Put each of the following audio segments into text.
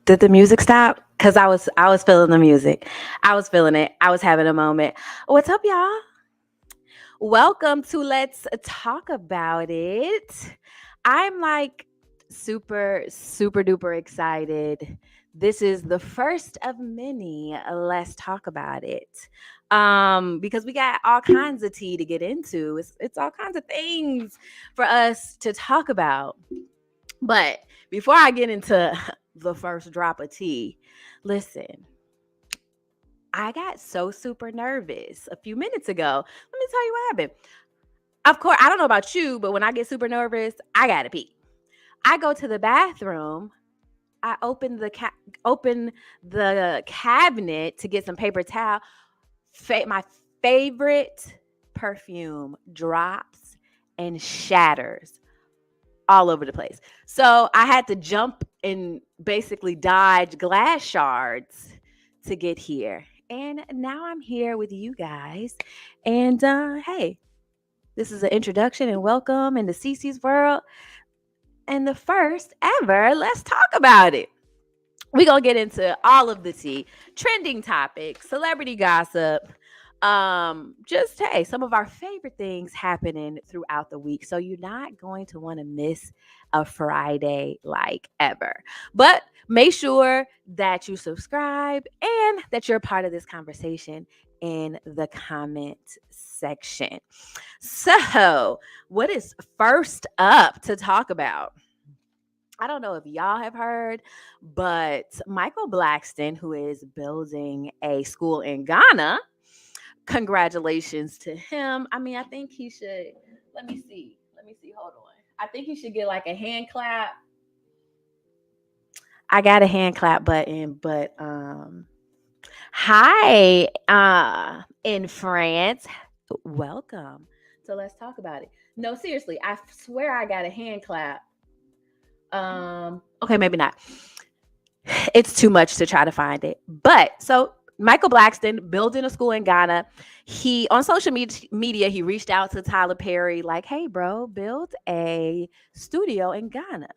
Did the music stop? Because I was feeling the music. I was feeling it. I was having a moment. What's up, y'all? Welcome to Let's Talk About It. I'm like super duper excited. This is the first of many Let's Talk About It. Because we got all kinds of tea to get into. It's all kinds of things for us to talk about. But before I get into the first drop of tea, listen, I got so super nervous a few minutes ago. Let me tell you what happened. Of course, I don't know about you, but when I get super nervous, I gotta pee. I go to the bathroom. I open the cabinet to get some paper towel. My favorite perfume drops and shatters all over the place. So I had to jump and basically dodge glass shards to get here. And now I'm here with you guys. And hey, this is an introduction and welcome into Cece's world. And the first ever, let's talk about it. We're going to get into all of the tea, trending topics, celebrity gossip, just hey, some of our favorite things happening throughout the week. So you're not going to want to miss a Friday like ever. But make sure that you subscribe and that you're a part of this conversation in the comment section. So, what is first up to talk about? I don't know if y'all have heard, but Michael Blackston, who is building a school in Ghana, congratulations to him. I mean, I think he should. Let me see. Hold on. I think he should get like a hand clap. I got a hand clap button, but hi, in France. Welcome. So let's talk about it. No, seriously, I swear I got a hand clap. Okay, maybe not. It's too much to try to find it. But so Michael Blackston building a school in Ghana. He on social media, he reached out to Tyler Perry, like, hey, bro, build a studio in Ghana.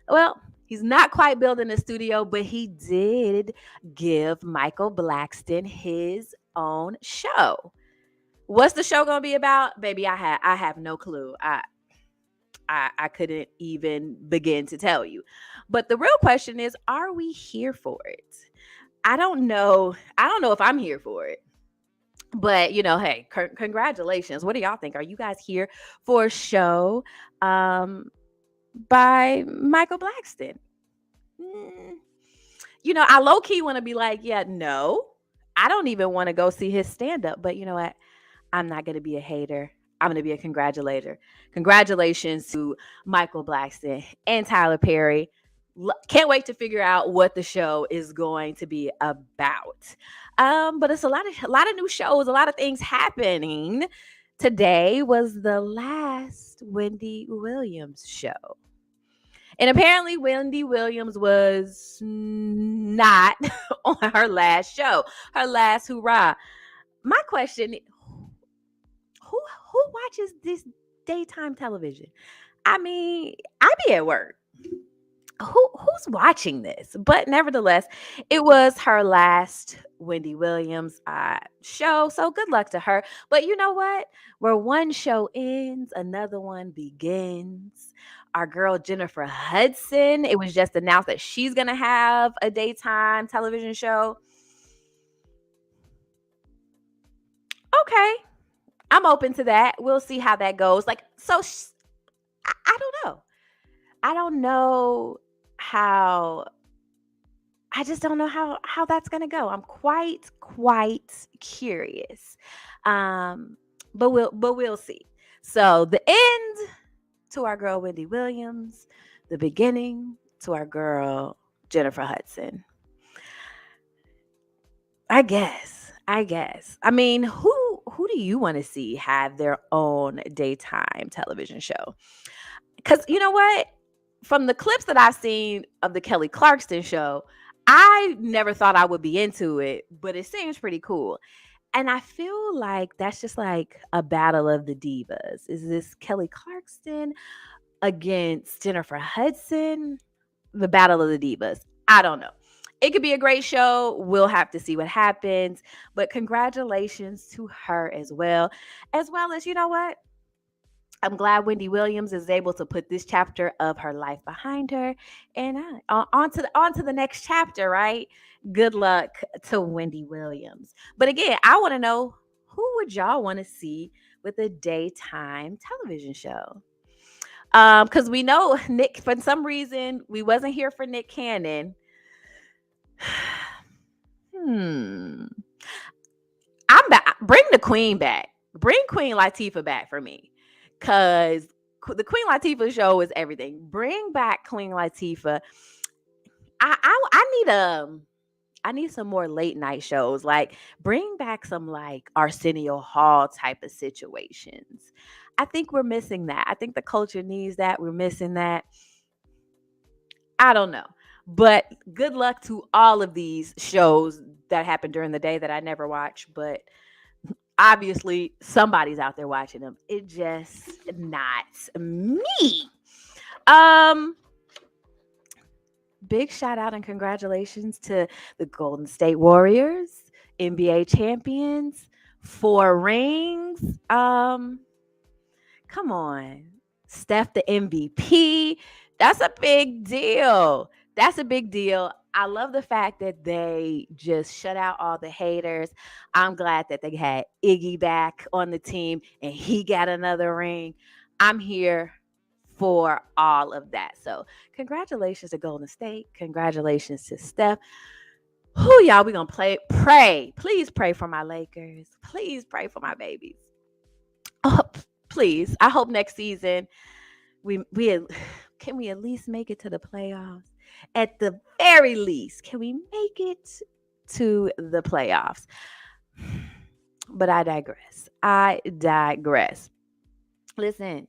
Well, he's not quite building a studio, but he did give Michael Blackston his own show. What's the show gonna be about? Baby, I have no clue. I couldn't even begin to tell you. But the real question is, are we here for it? I don't know. I don't know if I'm here for it. But, hey, congratulations. What do y'all think? Are you guys here for a show by Michael Blackston? I low-key want to be like, yeah, no. I don't even want to go see his stand-up. But you know what? I'm not going to be a hater. I'm going to be a congratulator. Congratulations to Michael Blackston and Tyler Perry. Can't wait to figure out what the show is going to be about. But it's a lot of new shows, a lot of things happening. Today was the last Wendy Williams show. And apparently, Wendy Williams was not on her last show, her last hurrah. My question: who watches this daytime television? I mean, I be at work. Who's watching this? But nevertheless, it was her last Wendy Williams show. So good luck to her. But you know what? Where one show ends, another one begins. Our girl Jennifer Hudson, it was just announced that she's gonna have a daytime television show. Okay, I'm open to that. We'll see how that goes. Like, so I don't know. I don't know how I just don't know how that's gonna go. I'm quite curious, um, but we'll see. So the end to our girl Wendy Williams, the beginning to our girl Jennifer Hudson. I guess. I mean, who do you want to see have their own daytime television show? Because you know what? From the clips that I've seen of the Kelly Clarkson show, I never thought I would be into it, but it seems pretty cool. And I feel like that's just like a battle of the divas. Is this Kelly Clarkson against Jennifer Hudson? The battle of the divas. I don't know. It could be a great show. We'll have to see what happens. But congratulations to her as well. As well as, you know what? I'm glad Wendy Williams is able to put this chapter of her life behind her and on to the next chapter, right? Good luck to Wendy Williams. But again, I want to know, who would y'all want to see with a daytime television show? Because we know Nick, for some reason, we wasn't here for Nick Cannon. I'm back. Bring the Queen back. Bring Queen Latifah back for me. Because the Queen Latifah show is everything. Bring back Queen Latifah. I need some more late night shows. Like, bring back some like Arsenio Hall type of situations. I think we're missing that. I think the culture needs that. We're missing that. I don't know. But good luck to all of these shows that happen during the day that I never watch. But obviously, somebody's out there watching them. It just not me. Um, Big shout out and congratulations to the Golden State Warriors, NBA champions, 4 rings. Come on. Steph the MVP. That's a big deal. That's a big deal. I love the fact that they just shut out all the haters. I'm glad that they had Iggy back on the team and he got another ring. I'm here for all of that. So, congratulations to Golden State. Congratulations to Steph. Who y'all, we gonna pray. Please pray for my Lakers. Please pray for my babies. Oh, please. I hope next season we can we at least make it to the playoffs? At the very least, can we make it to the playoffs? But I digress. Listen,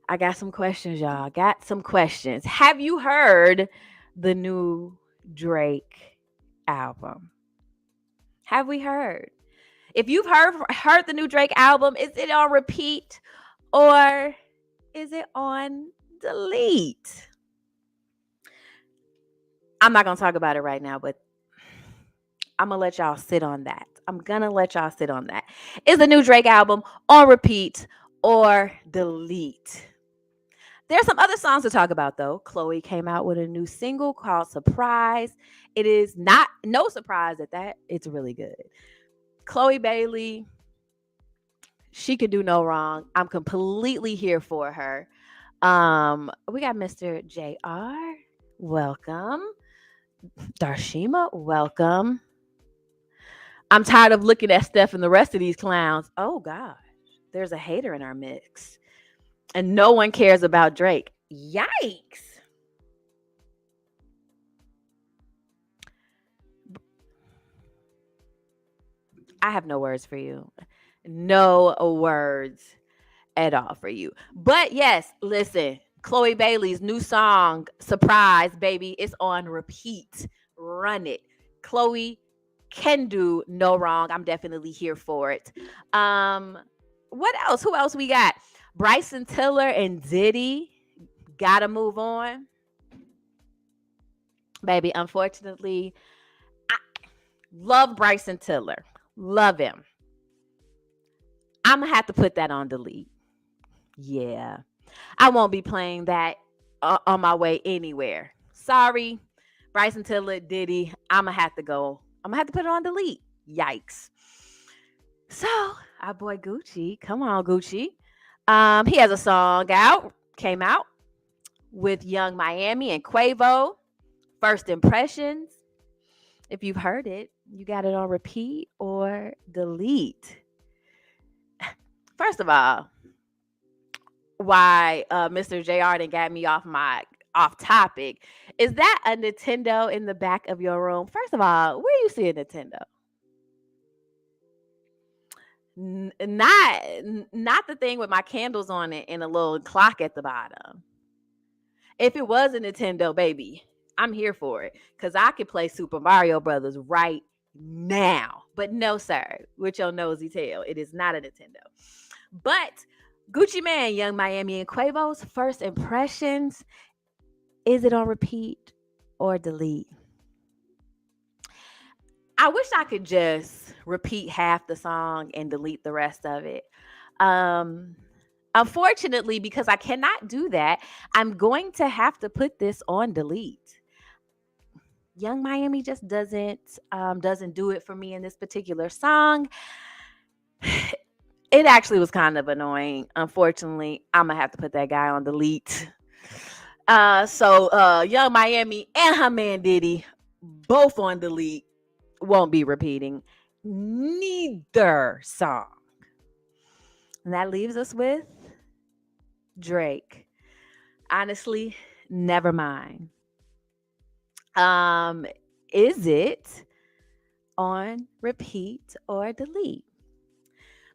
I got some questions, y'all. Got some questions. Have you heard the new Drake album? Have we heard? If you've heard the new Drake album, is it on repeat or is it on delete? I'm not going to talk about it right now, but I'm going to let y'all sit on that. Is the new Drake album on repeat or delete? There's some other songs to talk about, though. Chloe came out with a new single called Surprise. It is no surprise at that. It's really good. Chloe Bailey, she could do no wrong. I'm completely here for her. We got Mr. JR. Welcome. Darshima, welcome. I'm tired of looking at Steph and the rest of these clowns. Oh, gosh. There's a hater in our mix. And no one cares about Drake. Yikes. I have no words for you. No words. at all for you. But yes, listen, Chloe Bailey's new song, Surprise, baby, it's on repeat. Run it. Chloe can do no wrong. I'm definitely here for it. What else? Who else we got? Bryson Tiller and Diddy. Gotta move on. Baby, unfortunately, I love Bryson Tiller. Love him. I'm gonna have to put that on delete. Yeah. I won't be playing that on my way anywhere. Sorry, Bryson Tiller, Diddy. I'm gonna have to go. I'm gonna have to put it on delete. Yikes. So, our boy Gucci, come on, Gucci. He has a song came out with Young Miami and Quavo. First Impressions. If you've heard it, you got it on repeat or delete. First of all, why Mr. JR done got me off topic. Is that a Nintendo in the back of your room? First of all, where you see a Nintendo? Not the thing with my candles on it and a little clock at the bottom. If it was a Nintendo, baby, I'm here for it because I could play Super Mario Brothers right now. But no, sir, with your nosy tail, it is not a Nintendo. But Gucci Mane, Young Miami, and Quavo's First Impressions. Is it on repeat or delete? I wish I could just repeat half the song and delete the rest of it. Unfortunately, because I cannot do that, I'm going to have to put this on delete. Young Miami just doesn't do it for me in this particular song. It actually was kind of annoying. Unfortunately, I'm gonna have to put that guy on delete. So Young Miami and her man Diddy, both on delete. Won't be repeating neither song. And that leaves us with Drake. Honestly, never mind. Is it on repeat or delete?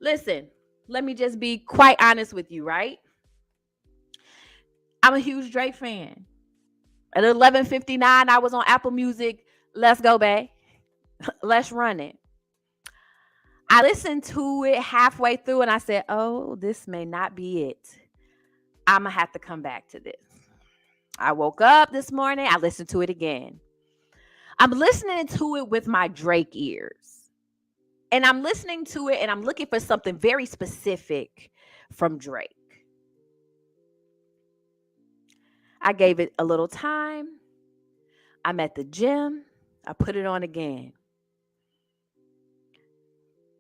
Listen, let me just be quite honest with you, right? I'm a huge Drake fan. At 11:59, I was on Apple Music. Let's go, babe. Let's run it. I listened to it halfway through and I said, oh, this may not be it. I'm going to have to come back to this. I woke up this morning. I listened to it again. I'm listening to it with my Drake ears. And I'm listening to it and I'm looking for something very specific from Drake. I gave it a little time. I'm at the gym. I put it on again.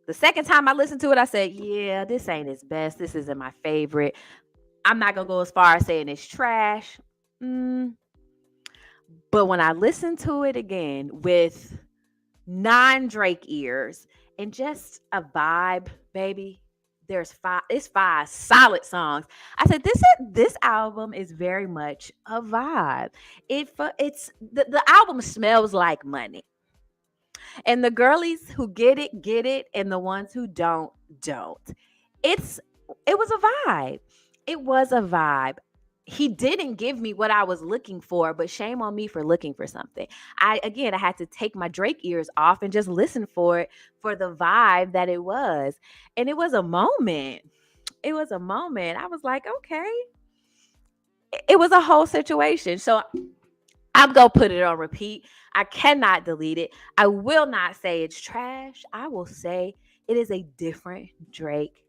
The second time I listened to it, I said, yeah, this ain't its best. This isn't my favorite. I'm not going to go as far as saying it's trash. But when I listened to it again with non-Drake ears and just a vibe, baby, it's 5 solid songs. I said, this album is very much a vibe. The album smells like money. And the girlies who get it, and the ones who don't. It was a vibe. It was a vibe. He didn't give me what I was looking for, but shame on me for looking for something. I had to take my Drake ears off and just listen for the vibe that it was. And it was a moment. I was like, okay. It was a whole situation. So I'm going to put it on repeat. I cannot delete it. I will not say it's trash. I will say it is a different Drake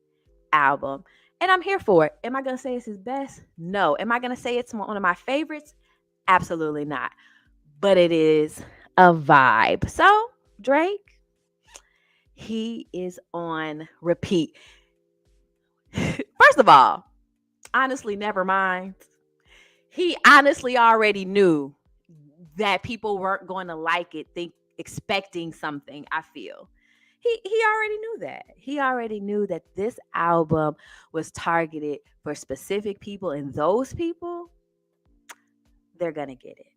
album. And I'm here for it. Am I going to say it's his best? No. Am I going to say it's one of my favorites? Absolutely not. But it is a vibe. So, Drake, he is on repeat. First of all, honestly, never mind. He honestly already knew that people weren't going to like it, expecting something, I feel. He already knew that. He already knew that this album was targeted for specific people, and those people, they're going to get it.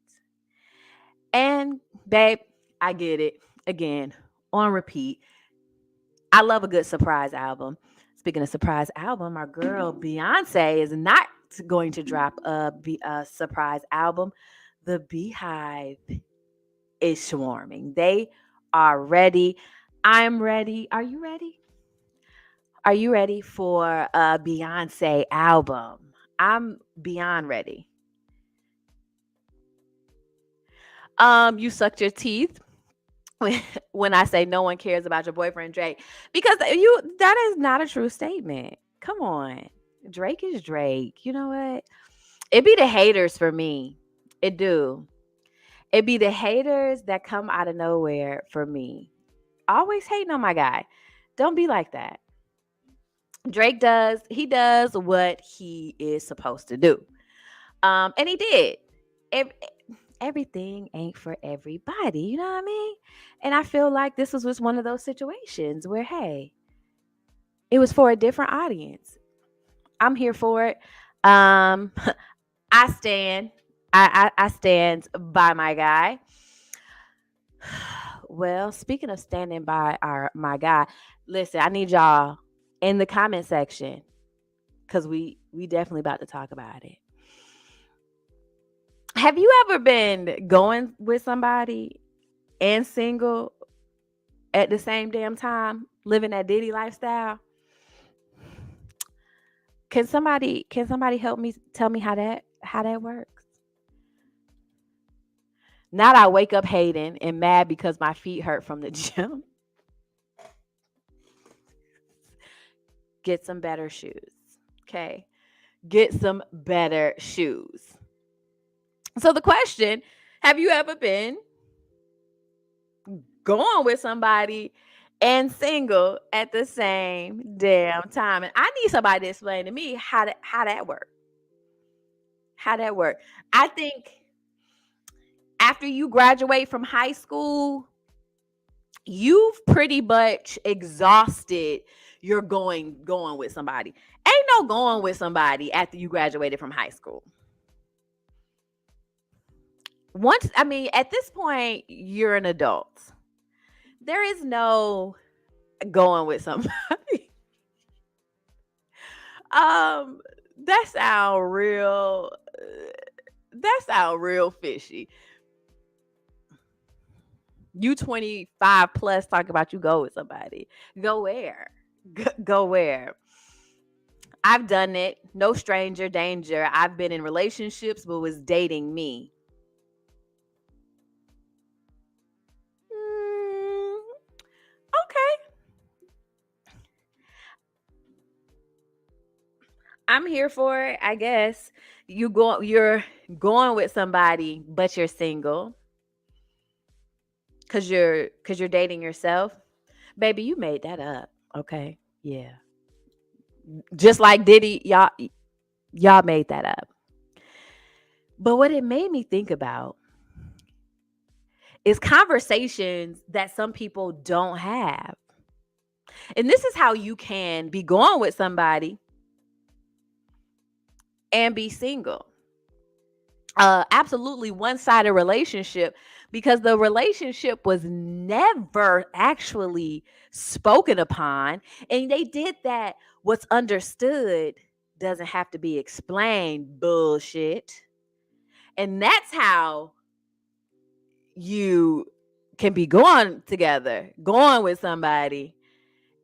And, babe, I get it. Again, on repeat. I love a good surprise album, Speaking of surprise album, our girl Beyonce is not going to drop a surprise album. The Beehive is swarming. They are ready. I'm ready. Are you ready? Are you ready for a Beyonce album? I'm beyond ready. You sucked your teeth when I say no one cares about your boyfriend Drake, because that is not a true statement. Come on. Drake is Drake. You know what? It be the haters for me. It do. It be the haters that come out of nowhere for me. Always hating on my guy. Don't be like that. He does what he is supposed to do. And he did. Ev- Everything ain't for everybody, you know what I mean? And I feel like this was just one of those situations where, hey, it was for a different audience. I'm here for it. Um, I stand. I stand by my guy. Well, speaking of standing by my guy, listen, I need y'all in the comment section because we definitely about to talk about it. Have you ever been going with somebody and single at the same damn time, living that Diddy lifestyle? Can somebody help me tell me how that works? Not I wake up hating and mad because my feet hurt from the gym. Get some better shoes. Okay. Get some better shoes. So the question, have you ever been going with somebody and single at the same damn time? And I need somebody to explain to me how that work. How that work. I think after you graduate from high school, you've pretty much exhausted your going with somebody. Ain't no going with somebody after you graduated from high school. At this point, you're an adult. There is no going with somebody. um, that sound real. That sound real fishy. You 25 plus talk about you go with somebody. Go where? Go where? I've done it. No stranger danger. I've been in relationships but was dating me. Mm, okay. I'm here for it, I guess. You're going with somebody but you're single cuz you're dating yourself. Baby, you made that up. Okay? Yeah. Just like Diddy, y'all made that up. But what it made me think about is conversations that some people don't have. And this is how you can be going with somebody and be single. Absolutely one-sided relationship, because the relationship was never actually spoken upon, and they did that. What's understood doesn't have to be explained bullshit. And that's how you can be going together, going with somebody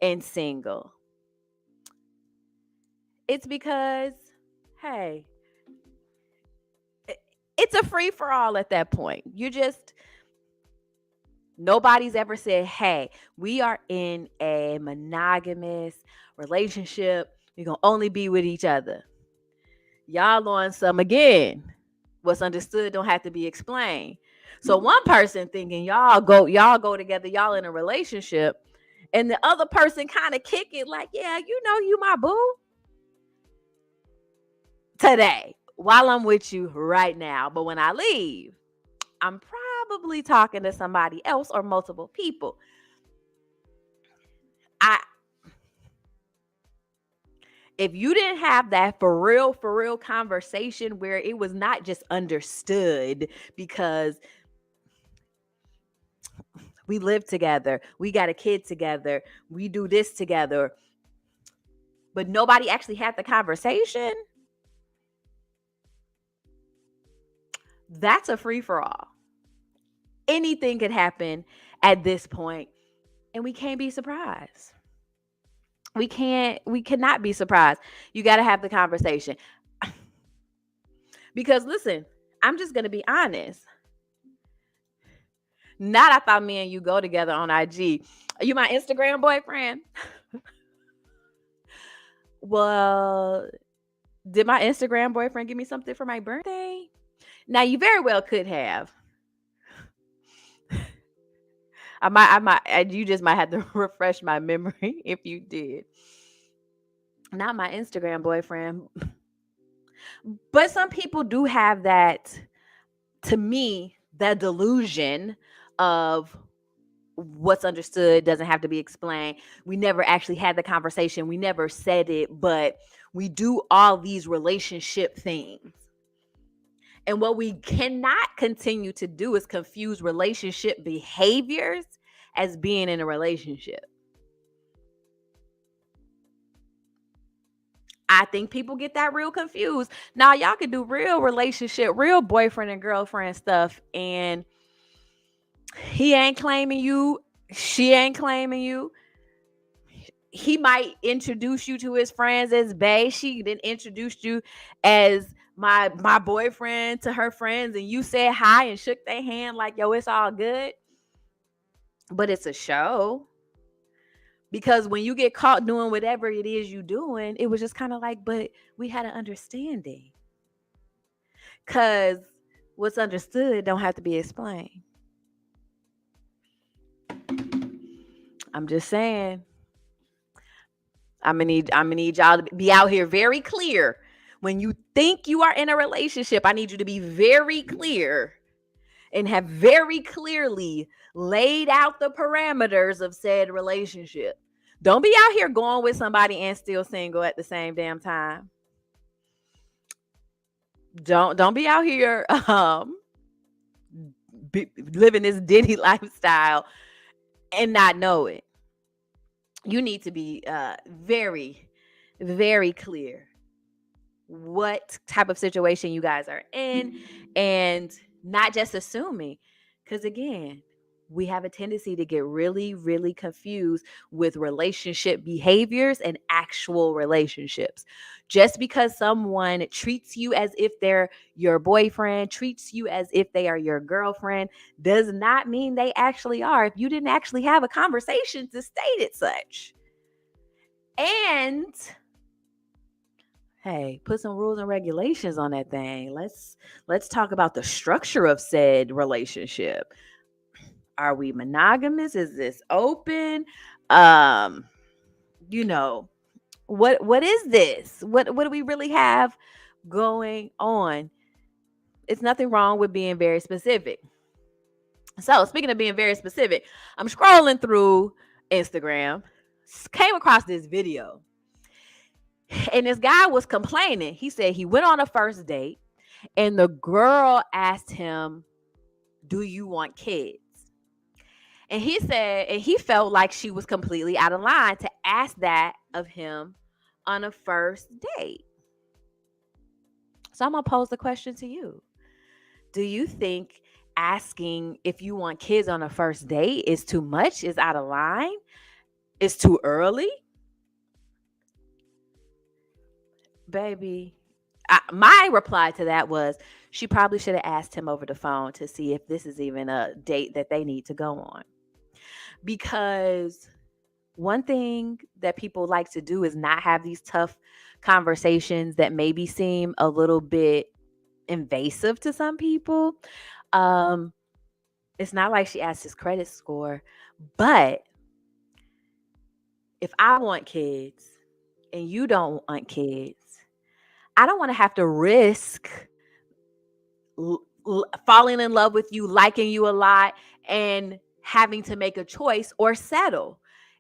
and single. It's because, hey, it's a free for all at that point. Nobody's ever said, hey, we are in a monogamous relationship. We're going to only be with each other. Y'all on some again. What's understood don't have to be explained. So one person thinking y'all go together, y'all in a relationship, and the other person kind of kick it like, yeah, you my boo today while I'm with you right now. But when I leave, I'm probably talking to somebody else or multiple people. I If you didn't have that for real conversation where it was not just understood because we live together, we got a kid together, we do this together, but nobody actually had the conversation, that's a free-for-all. Anything could happen at this point, and we can't be surprised. We cannot be surprised. You got to have the conversation. Because listen, I'm just going to be honest. Not I thought me and you go together on IG. Are you my Instagram boyfriend? Well, did my Instagram boyfriend give me something for my birthday? Now, you very well could have. You just might have to refresh my memory if you did. Not my Instagram boyfriend. But some people do have that, to me, that delusion of what's understood doesn't have to be explained. We never actually had the conversation. We never said it, but we do all these relationship things. And what we cannot continue to do is confuse relationship behaviors as being in a relationship. I think people get that real confused. Now, y'all can do real relationship, real boyfriend and girlfriend stuff, and he ain't claiming you. She ain't claiming you. He might introduce you to his friends as bae. She then introduced you as my boyfriend to her friends, and you said hi and shook their hand like, yo, it's all good. But it's a show. Because when you get caught doing whatever it is you doing, it was just kind of like, but we had an understanding. Because what's understood don't have to be explained. I'm just saying. I'm gonna need y'all to be out here very clear. When you think you are in a relationship, I need you to be very clear and have very clearly laid out the parameters of said relationship. Don't be out here going with somebody and still single at the same damn time. Don't be out here living this Diddy lifestyle and not know it. You need to be very, very clear what type of situation you guys are in, and not just assuming. Because again, we have a tendency to get really, really confused with relationship behaviors and actual relationships. Just because someone treats you as if they're your boyfriend, treats you as if they are your girlfriend, does not mean they actually are if you didn't actually have a conversation to state it such. And hey, put some rules and regulations on that thing. Let's talk about the structure of said relationship. Are we monogamous? Is this open? You know, what is this? What do we really have going on? It's nothing wrong with being very specific. So, speaking of being very specific, I'm scrolling through Instagram, came across this video. And this guy was complaining. He said he went on a first date and the girl asked him, "Do you want kids?" And he said, and he felt like she was completely out of line to ask that of him on a first date. So I'm going to pose the question to you. Do you think asking if you want kids on a first date is too much, is out of line, is too early? Baby, my reply to that was she probably should have asked him over the phone to see if this is even a date that they need to go on. Because one thing that people like to do is not have these tough conversations that maybe seem a little bit invasive to some people. It's not like she asked his credit score, but if I want kids and you don't want kids, I don't want to have to risk falling in love with you, liking you a lot, and having to make a choice or settle.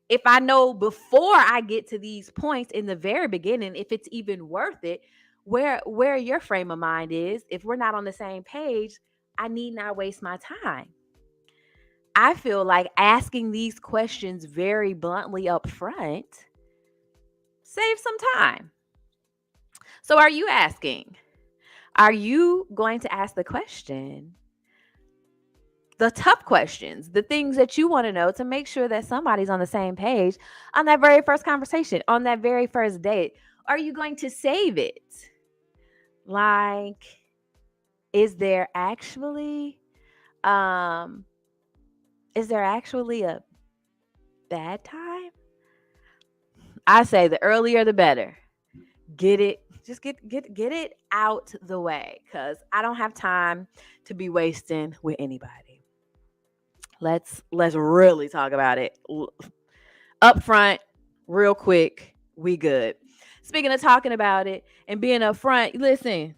If I know before I get to these points in the very beginning, if it's even worth it, where your frame of mind is, if we're not on the same page, I need not waste my time. I feel like asking these questions very bluntly up front Save some time. So are you asking? Are you going to ask the question? The tough questions, the things that you want to know to make sure that somebody's on the same page on that very first conversation, on that very first date. Are you going to save it? Like, is there actually um a bad time? I say the earlier the better. Get it, just get it out the way, cuz I don't have time to be wasting with anybody. Let's really talk about it up front, real quick. We good. Speaking of talking about it and being upfront, listen,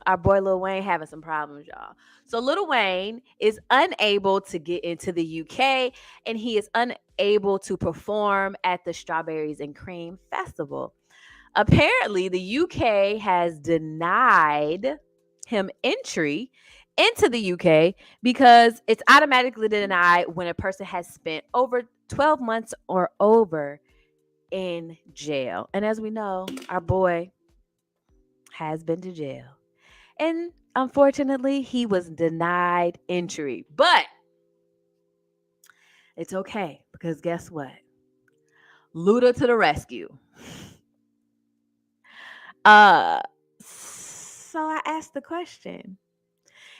our boy Lil Wayne having some problems, y'all. So Lil Wayne is unable to get into the UK, and he is unable to perform at the Strawberries and Cream Festival. Apparently, the UK has denied him entry into the UK because it's automatically denied when a person has spent over 12 months or over in jail. And as we know, our boy has been to jail. And unfortunately, he was denied entry. But it's okay, because guess what? Luda to the rescue. So I asked the question.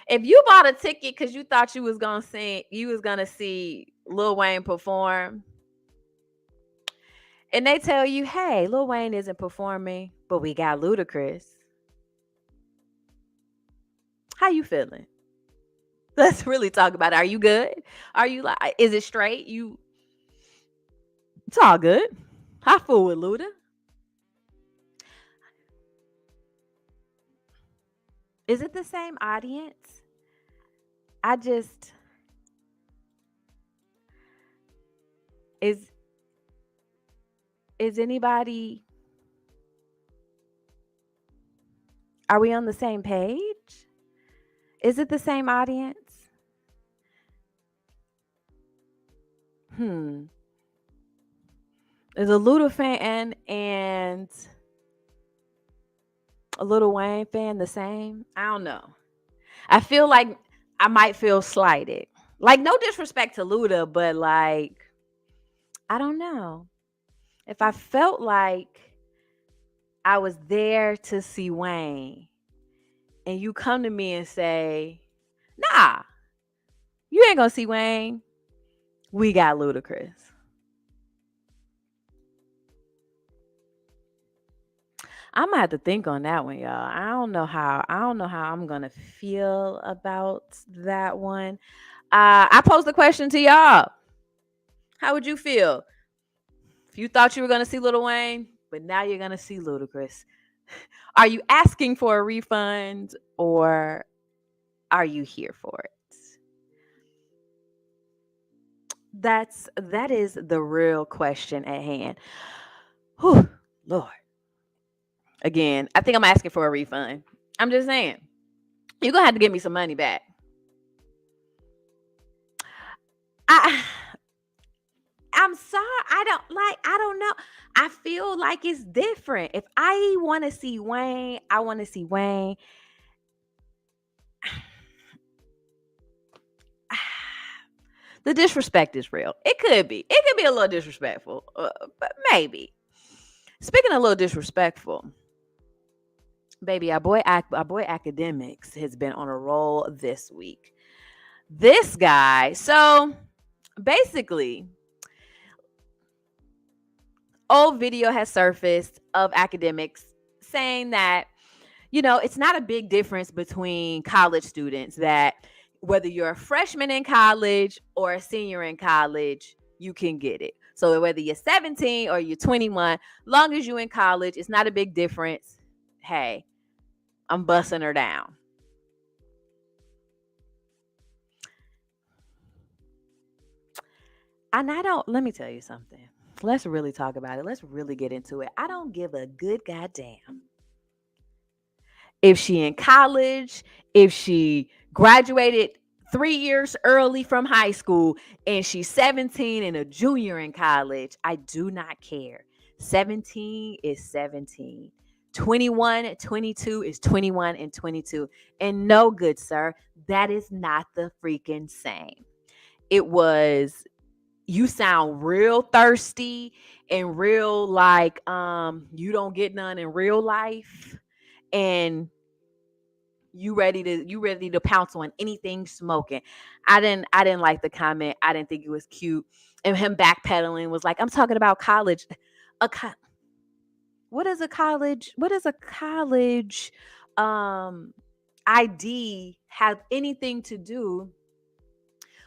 If you bought a ticket because you thought you was gonna see Lil Wayne perform, and they tell you, hey, Lil Wayne isn't performing, but we got Ludacris. How you feeling? Let's really talk about it. Are you good? Are you like, is it straight? It's all good. I fool with Luda. Is it the same audience? I just is anybody, are we on the same page? Is it the same audience? Is a Luda fan and a Lil Wayne fan the same? I don't know. I feel like I might feel slighted. Like, no disrespect to Luda, but like, I don't know. If I felt like I was there to see Wayne and you come to me and say, nah, you ain't gonna see Wayne, we got Ludacris. I'm gonna have to think on that one, y'all. I don't know how I'm gonna feel about that one. I posed the question to y'all. How would you feel if you thought you were gonna see Lil Wayne, but now you're gonna see Ludacris? Are you asking for a refund, or are you here for it? That is the real question at hand. Whew, Lord. Again, I think I'm asking for a refund. I'm just saying, you're gonna have to give me some money back. I'm sorry. I don't know. I feel like it's different. If I want to see Wayne, I want to see Wayne. The disrespect is real. It could be. It could be a little disrespectful, but maybe. Speaking of a little disrespectful, baby, our boy Academics has been on a roll this week. This guy, so basically, old video has surfaced of Academics saying that, it's not a big difference between college students, that whether you're a freshman in college or a senior in college, you can get it. So whether you're 17 or you're 21, long as you're in college, it's not a big difference. Hey, I'm busting her down. And let me tell you something. Let's really talk about it. Let's really get into it. I don't give a good goddamn if she in college, if she graduated 3 years early from high school, and she's 17 and a junior in college. I do not care. 17 is 17. 21, 22 is 21 and 22. And no, good sir, that is not the freaking same. It was, you sound real thirsty and real like you don't get none in real life, and you ready to pounce on anything smoking. I didn't like the comment. I didn't think it was cute. And him backpedaling was like, I'm talking about college. A co- what is a college? What is a college um ID have anything to do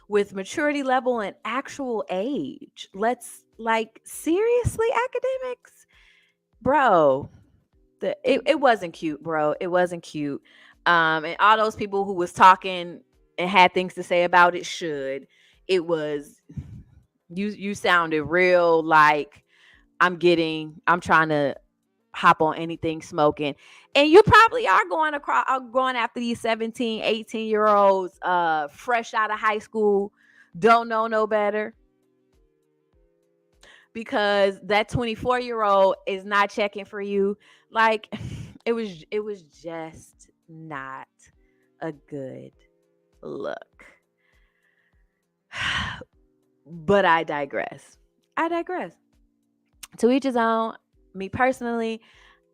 with maturity level and actual age? Let's, like, seriously, academics? Bro, it wasn't cute, bro. It wasn't cute. And all those people who was talking and had things to say about it should. It was, you sounded real like I'm trying to hop on anything smoking. And you probably are going after these 17, 18-year olds fresh out of high school, don't know no better, because that 24-year-old is not checking for you. Like, it was just not a good look. But I digress. To each his own. Me personally,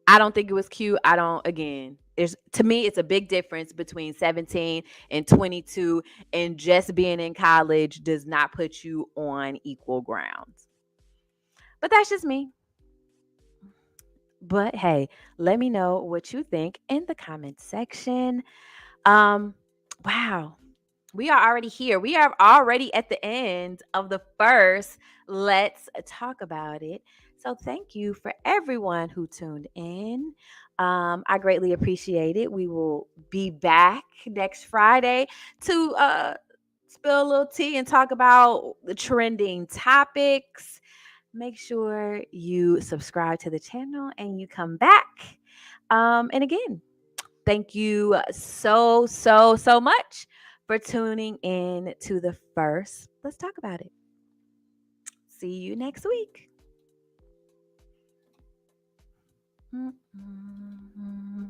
I don't think it was cute. I don't, again, to me, it's a big difference between 17 and 22, and just being in college does not put you on equal grounds. But that's just me. But hey, let me know what you think in the comment section. Um, wow. We are already here. We are already at the end of the first Let's Talk About It. So thank you for everyone who tuned in. I greatly appreciate it. We will be back next Friday to spill a little tea and talk about the trending topics. Make sure you subscribe to the channel and you come back. And again, thank you so much for tuning in to the first Let's Talk About It. See you next week. Mm-hmm.